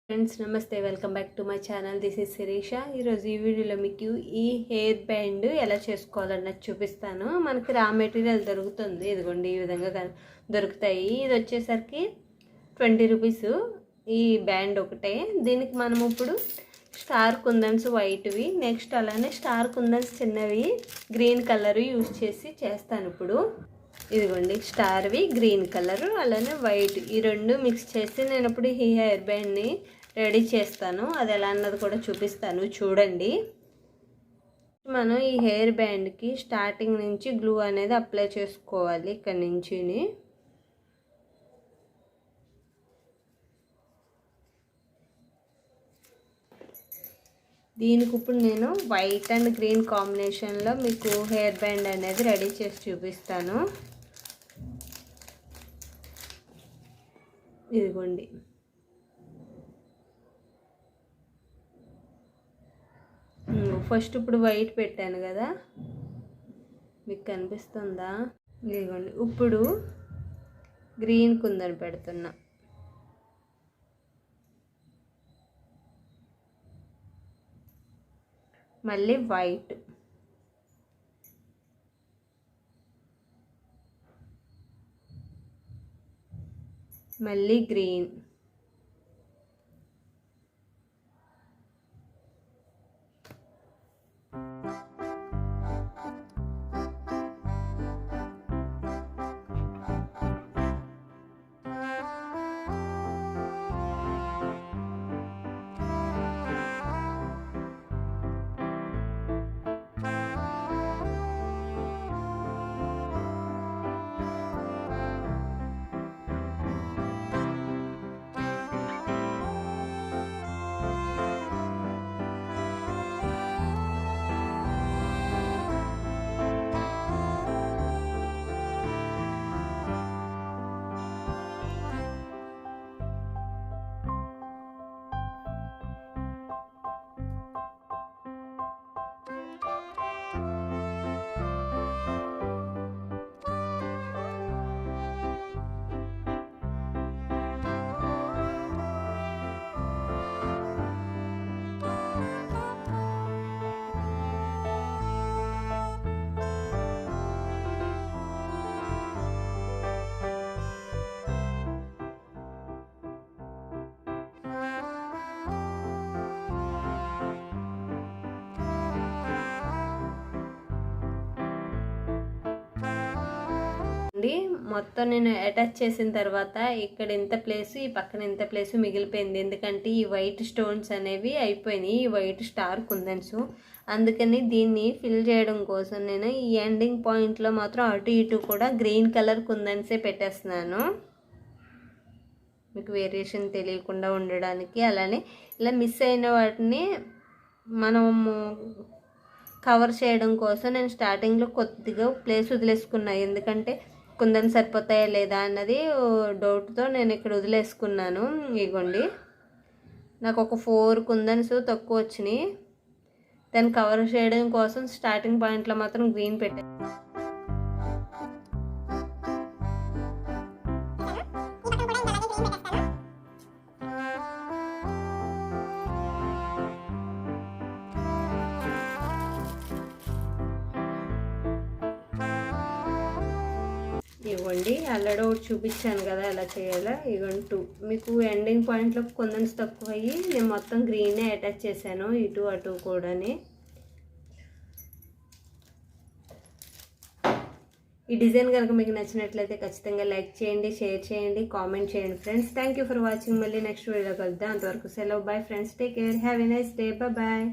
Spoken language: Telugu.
ఫ్రెండ్స్ నమస్తే, welcome back to my channel. This is Shirisha. ఈరోజు ఈ వీడియోలో మీకు ఈ హెయిర్ బ్యాండ్ ఎలా చేసుకోవాలన్నది చూపిస్తాను. మనకి రా మెటీరియల్ దొరుకుతుంది, ఇదిగోండి ఈ విధంగా దొరుకుతాయి. ఇది వచ్చేసరికి 20 రూపీస్ ఈ బ్యాండ్ ఒకటే. దీనికి మనం ఇప్పుడు స్టార్ కుందన్స్ వైట్వి, నెక్స్ట్ అలానే స్టార్ కుందన్స్ చిన్నవి గ్రీన్ కలర్ యూజ్ చేసి చేస్తాను. ఇప్పుడు ఇదిగోండి స్టార్వి గ్రీన్ కలర్ అలానే వైట్, ఈ రెండు మిక్స్ చేసి నేను ఇప్పుడు ఈ హెయిర్ బ్యాండ్ని రెడీ చేస్తాను. అది ఎలా అన్నది కూడా చూపిస్తాను, చూడండి. మనం ఈ హెయిర్ బ్యాండ్కి స్టార్టింగ్ నుంచి గ్లూ అనేది అప్లై చేసుకోవాలి. ఇక్కడ నుంచి దీనికి ఇప్పుడు నేను వైట్ అండ్ గ్రీన్ కాంబినేషన్లో మీకు హెయిర్ బ్యాండ్ అనేది రెడీ చేసి చూపిస్తాను. ఇదిగోండి ఫస్ట్ ఇప్పుడు వైట్ పెట్టాను కదా, మీకు కనిపిస్తుందా? ఇదిగోండి ఇప్పుడు గ్రీన్ కుందన్ పెడుతున్నా. మళ్ళీ వైట్, మళ్ళీ గ్రీన్, మొత్తం నేను అటాచ్ చేసిన తర్వాత ఇక్కడ ఇంత ప్లేస్, ఈ పక్కన ఇంత ప్లేస్ మిగిలిపోయింది. ఎందుకంటే ఈ వైట్ స్టోన్స్ అనేవి అయిపోయినాయి, ఈ వైట్ స్టార్ కుందన్స్. అందుకని దీన్ని ఫిల్ చేయడం కోసం నేను ఈ ఎండింగ్ పాయింట్లో మాత్రం అటు ఇటు కూడా గ్రీన్ కలర్ కుందన్సే పెట్టేస్తున్నాను, మీకు వేరియేషన్ తెలియకుండా ఉండడానికి. అలానే ఇలా మిస్ అయిన వాటిని మనము కవర్ చేయడం కోసం నేను స్టార్టింగ్లో కొద్దిగా ప్లేస్ వదిలేసుకున్నా, ఎందుకంటే కుందన్ సరిపోతాయా లేదా అన్నది డౌట్తో నేను ఇక్కడ వదిలేసుకున్నాను. ఇగోండి నాకు ఒక 4 కుందన్స్ తక్కువ వచ్చినాయి. దాన్ని కవర్ చేయడం కోసం స్టార్టింగ్ పాయింట్లో మాత్రం గ్రీన్ పెట్టాను. ఇవ్వండి ఆల్రెడీ ఒకటి చూపించాను కదా ఎలా చేయాలో. ఇవ్వండి మీకు ఎండింగ్ పాయింట్లో కుందన్స్ తక్కువ అయ్యి నేను మొత్తం గ్రీనే అటాచ్ చేశాను, ఇటు అటు కూడాని. ఈ డిజైన్ కనుక మీకు నచ్చినట్లయితే ఖచ్చితంగా లైక్ చేయండి, షేర్ చేయండి, కామెంట్ చేయండి friends. Thank you for watching. మళ్ళీ నెక్స్ట్ వీడియో కలుద్దాం. అంతవరకు సెలవు. Bye friends, take care, have a nice day, bye.